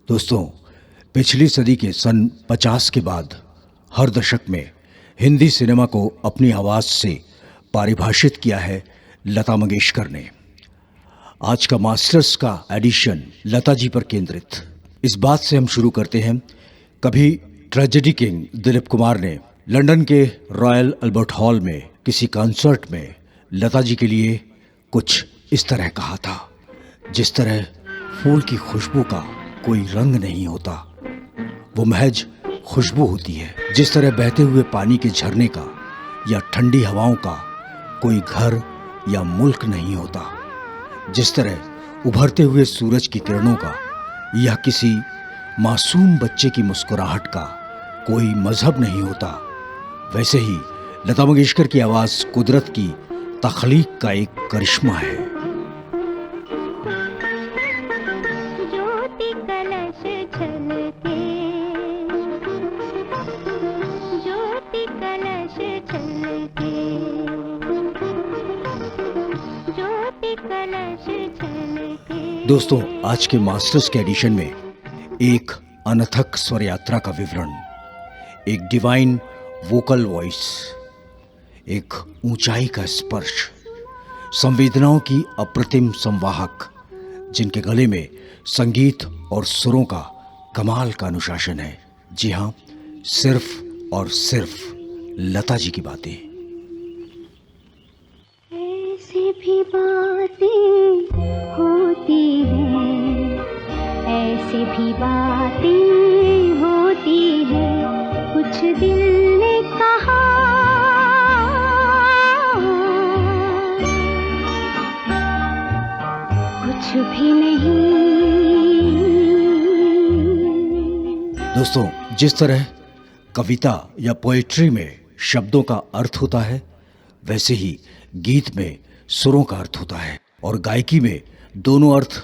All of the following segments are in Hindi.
दोस्तों, पिछली सदी के सन 50 के बाद हर दशक में हिंदी सिनेमा को अपनी आवाज़ से परिभाषित किया है लता मंगेशकर ने। आज का मास्टर्स का एडिशन लता जी पर केंद्रित। इस बात से हम शुरू करते हैं। कभी ट्रेजेडी किंग दिलीप कुमार ने लंदन के रॉयल अल्बर्ट हॉल में किसी कॉन्सर्ट में लता जी के लिए कुछ इस तरह कहा था, जिस तरह फूल की खुशबू का कोई रंग नहीं होता, वो महज खुशबू होती है। जिस तरह बहते हुए पानी के झरने का या ठंडी हवाओं का कोई घर या मुल्क नहीं होता, जिस तरह उभरते हुए सूरज की किरणों का या किसी मासूम बच्चे की मुस्कुराहट का कोई मजहब नहीं होता, वैसे ही लता मंगेशकर की आवाज़ कुदरत की तख्लीक का एक करिश्मा है। दोस्तों, आज के मास्टर्स के एडिशन में एक अनथक स्वर यात्रा का विवरण, एक डिवाइन वोकल वॉइस, एक ऊंचाई का स्पर्श, संवेदनाओं की अप्रतिम संवाहक, जिनके गले में संगीत और सुरों का कमाल का अनुशासन है। जी हाँ, सिर्फ और सिर्फ लता जी की बातें। ऐसी भी बातें होती हैं, ऐसी भी बातें होती हैं, कुछ दिल ने कहा, कुछ भी नहीं। दोस्तों, जिस तरह कविता या पोएट्री में शब्दों का अर्थ होता है, वैसे ही गीत में सुरों का अर्थ होता है, और गायकी में दोनों अर्थ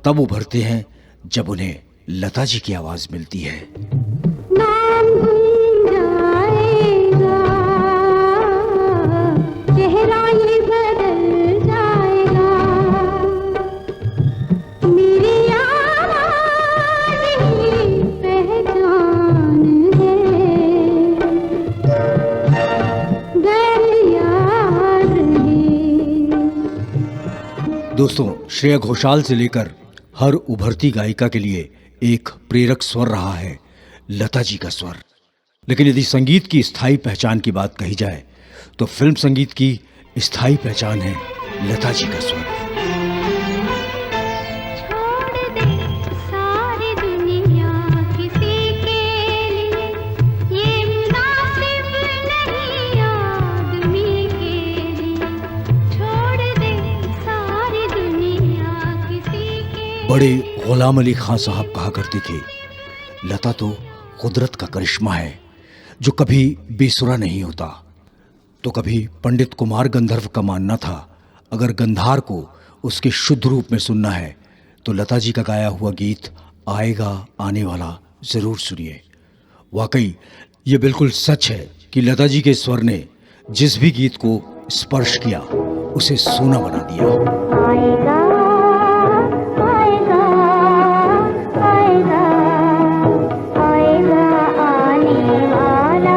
तब उभरते हैं जब उन्हें लता जी की आवाज मिलती है। नाम भूल जाएगा, चेहरा ही बदल जाएगा, मेरी आवाज़ ही पहचान है, गैर याद है। दोस्तों, श्रेया घोषाल से लेकर हर उभरती गायिका के लिए एक प्रेरक स्वर रहा है लता जी का स्वर। लेकिन यदि संगीत की स्थायी पहचान की बात कही जाए तो फिल्म संगीत की स्थायी पहचान है लता जी का स्वर। छोड़ दे सारी दुनिया किसी के लिए, ये मुनासिब नहीं आदमी के लिए, छोड़ दे सारी दुनिया किसी के। बड़े गुलाम अली खान साहब कहा करते थे, लता तो कुदरत का करिश्मा है जो कभी बेसुरा नहीं होता। तो कभी पंडित कुमार गंधर्व का मानना था, अगर गंधार को उसके शुद्ध रूप में सुनना है तो लता जी का गाया हुआ गीत आएगा आने वाला जरूर सुनिए। वाकई ये बिल्कुल सच है कि लता जी के स्वर ने जिस भी गीत को स्पर्श किया उसे सोना बना दिया। आएगा, आएगा, आएगा, आएगा आने वाला,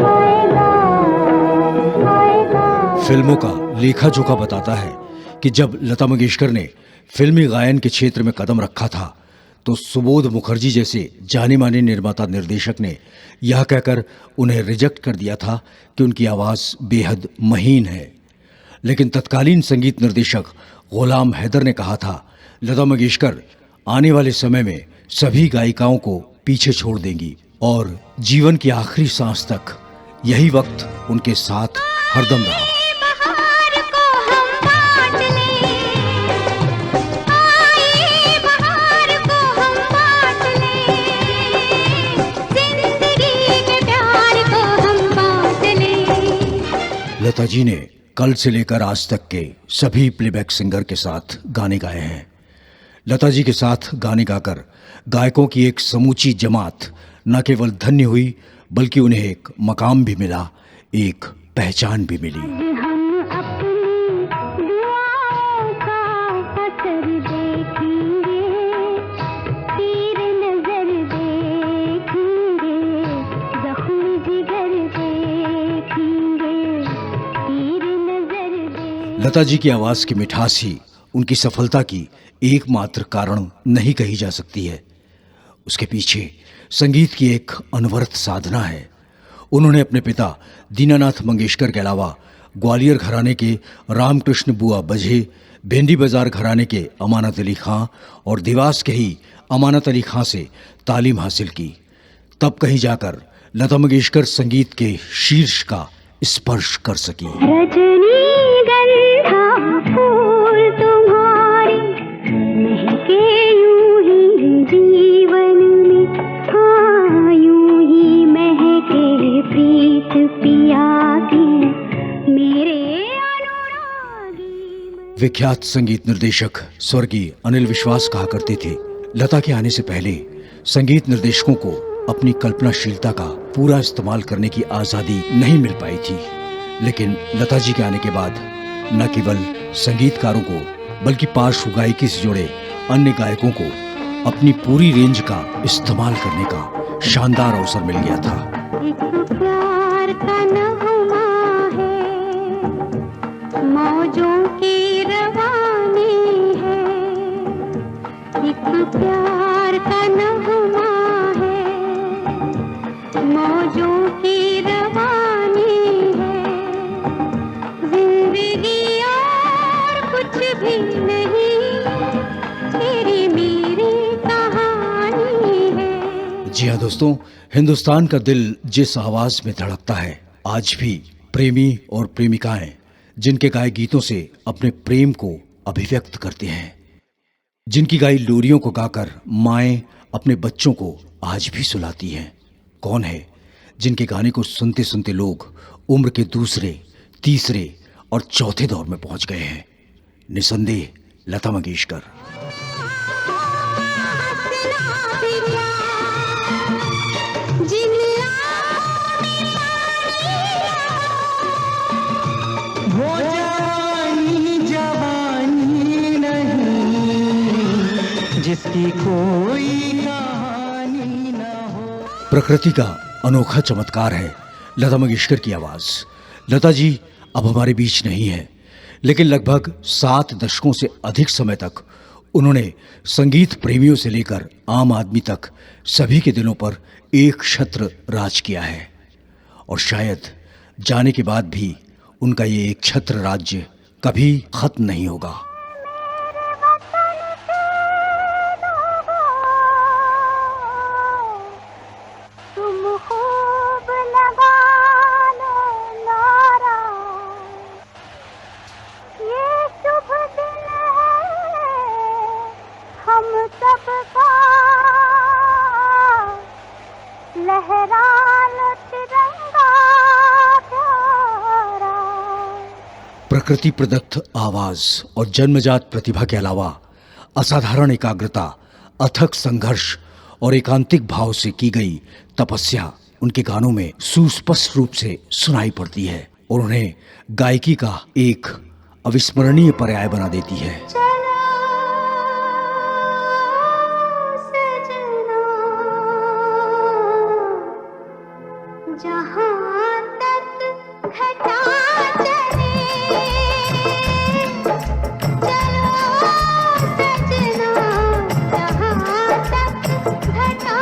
आएगा, आएगा। फिल्मों का लेखा जोखा बताता है कि जब लता मंगेशकर ने फिल्मी गायन के क्षेत्र में कदम रखा था तो सुबोध मुखर्जी जैसे जाने माने निर्माता निर्देशक ने यह कहकर उन्हें रिजेक्ट कर दिया था कि उनकी आवाज़ बेहद महीन है। लेकिन तत्कालीन संगीत निर्देशक गुलाम हैदर ने कहा था, लता मंगेशकर आने वाले समय में सभी गायिकाओं को पीछे छोड़ देंगी और जीवन की आखिरी सांस तक यही वक्त उनके साथ हरदम रहा। बहार को हम बांट लें, आए बहार को हम बांट लें, जिंदगी के प्यार को हम बांट लें। लता जी ने कल से लेकर आज तक के सभी प्लेबैक सिंगर के साथ गाने गाए हैं। लता जी के साथ गाने गाकर गायकों की एक समूची जमात न केवल धन्य हुई बल्कि उन्हें एक मकाम भी मिला, एक पहचान भी मिली। हम अपनी दुआओं का असर देखेंगे, तीर लता जी की आवाज की मिठास ही उनकी सफलता की एकमात्र कारण नहीं कही जा सकती है। उसके पीछे संगीत की एक अनवरत साधना है। उन्होंने अपने पिता दीनानाथ मंगेशकर के अलावा ग्वालियर घराने के रामकृष्ण बुआ बझे, भेंडी बाजार घराने के अमानत अली खां और देवास के ही अमानत अली खां से तालीम हासिल की। तब कहीं जाकर लता मंगेशकर संगीत के शीर्ष का स्पर्श कर सकी। रजनीगंधा फूल तुम्हारे महके यूं ही जीवन में, हाँ यूं ही महके प्रीत पिया की मेरे अनुरागी मन। विख्यात संगीत निर्देशक स्वर्गीय अनिल विश्वास कहा करते थे, लता के आने से पहले संगीत निर्देशकों को अपनी कल्पनाशीलता का पूरा इस्तेमाल करने की आजादी नहीं मिल पाई थी। लेकिन लता जी के आने के बाद न केवल संगीतकारों को बल्कि पार्श्व गायकी से जुड़े अन्य गायकों को अपनी पूरी रेंज का इस्तेमाल करने का शानदार अवसर मिल गया था। एक प्यार का नगमा है, मौजों की रवानी है। एक प्यार का नगमा है, मौजों की रवानी है। जिंदगी और कुछ भी नहीं, तेरी मेरी कहानी है। जी हाँ दोस्तों, हिंदुस्तान का दिल जिस आवाज में धड़कता है, आज भी प्रेमी और प्रेमिकाएं जिनके गाए गीतों से अपने प्रेम को अभिव्यक्त करते हैं, जिनकी गाई लोरियों को गाकर माएं अपने बच्चों को आज भी सुलाती हैं। कौन है जिनके गाने को सुनते सुनते लोग उम्र के दूसरे, तीसरे और चौथे दौर में पहुंच गए हैं? निसंदेह लता मंगेशकर। वो जवानी जवानी नहीं जिसकी कोई कहानी न हो। प्रकृति का अनोखा चमत्कार है लता मंगेशकर की आवाज। लता जी अब हमारे बीच नहीं है, लेकिन लगभग 7 दशकों से अधिक समय तक उन्होंने संगीत प्रेमियों से लेकर आम आदमी तक सभी के दिलों पर एक छत्र राज किया है। और शायद जाने के बाद भी उनका ये एक छत्र राज्य कभी खत्म नहीं होगा। तुम खूब लगा लो नारा, ये शुभ दिन है हम सबका, लहरा लो तिरंगा प्यारा। प्रकृति प्रदत्त आवाज और जन्मजात प्रतिभा के अलावा असाधारण एकाग्रता, अथक संघर्ष और एकांतिक भाव से की गई तपस्या उनके गानों में सुस्पष्ट रूप से सुनाई पड़ती है और उन्हें गायकी का एक अविस्मरणीय पर्याय बना देती है। चलो सजना, जहाँ तक घटा चले, चलो सजना, जहाँ तक घटा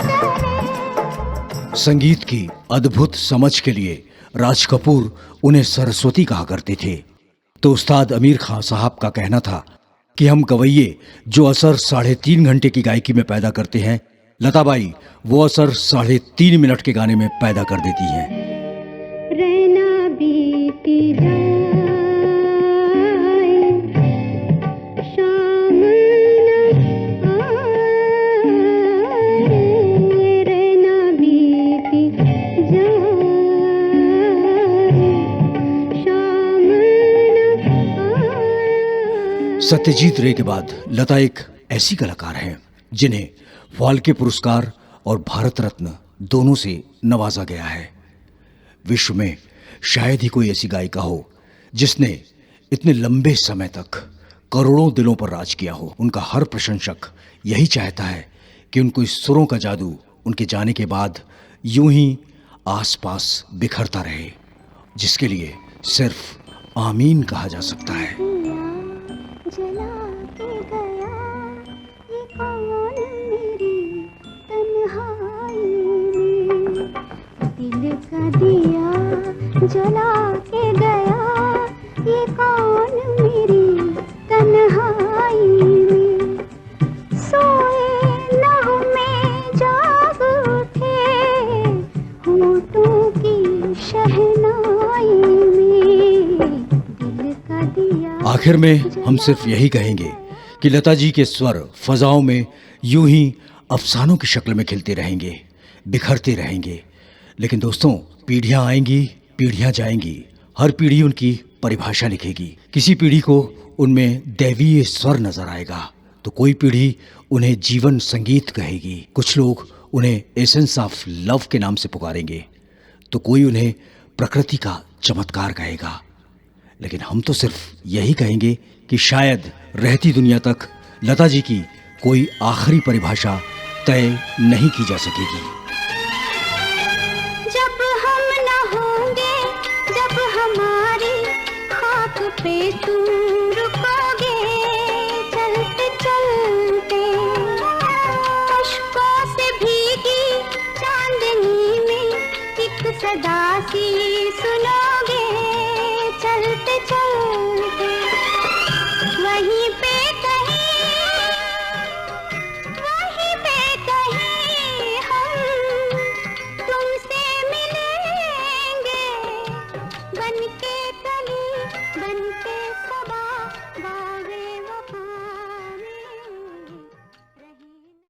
चले। संगीत की अद्भुत समझ के लिए राज कपूर उन्हें सरस्वती कहा करते थे, तो उस्ताद आमिर खान साहब का कहना था कि हम गवैये जो असर 3.5 घंटे की गायकी में पैदा करते हैं, लताबाई वो असर 3.5 मिनट के गाने में पैदा कर देती हैं। रहना बीती जाए, शाम न आए, रहना बीती जाए, शाम न आए। सत्यजीत रे के बाद लता एक ऐसी कलाकार हैं जिन्हें फाल्के पुरस्कार और भारत रत्न दोनों से नवाजा गया है। विश्व में शायद ही कोई ऐसी गायिका हो जिसने इतने लंबे समय तक करोड़ों दिलों पर राज किया हो। उनका हर प्रशंसक यही चाहता है कि उनको इस सुरों का जादू उनके जाने के बाद यूं ही आसपास बिखरता रहे, जिसके लिए सिर्फ आमीन कहा जा सकता है। दिया जला के गया, ये कौन मेरी तन्हाई में। दिल का दिया जला के गया, ये कौन मेरी तन्हाई में। सोए लहू में जाग उठे, होठों की शहनाई में। दिल का दिया आखिर में हम सिर्फ यही कहेंगे कि लता जी के स्वर फजाओं में यूं ही अफसानों की शक्ल में खिलते रहेंगे, बिखरते रहेंगे। लेकिन दोस्तों, पीढ़ियां आएंगी, पीढ़ियां जाएंगी, हर पीढ़ी उनकी परिभाषा लिखेगी। किसी पीढ़ी को उनमें दैवीय स्वर नजर आएगा, तो कोई पीढ़ी उन्हें जीवन संगीत कहेगी। कुछ लोग उन्हें एसेंस ऑफ लव के नाम से पुकारेंगे, तो कोई उन्हें प्रकृति का चमत्कार कहेगा। लेकिन हम तो सिर्फ यही कहेंगे कि शायद रहती दुनिया तक लता जी की कोई आखिरी परिभाषा तय नहीं की जा सकेगी। जब हम न होंगे, जब हमारी खाक पे तू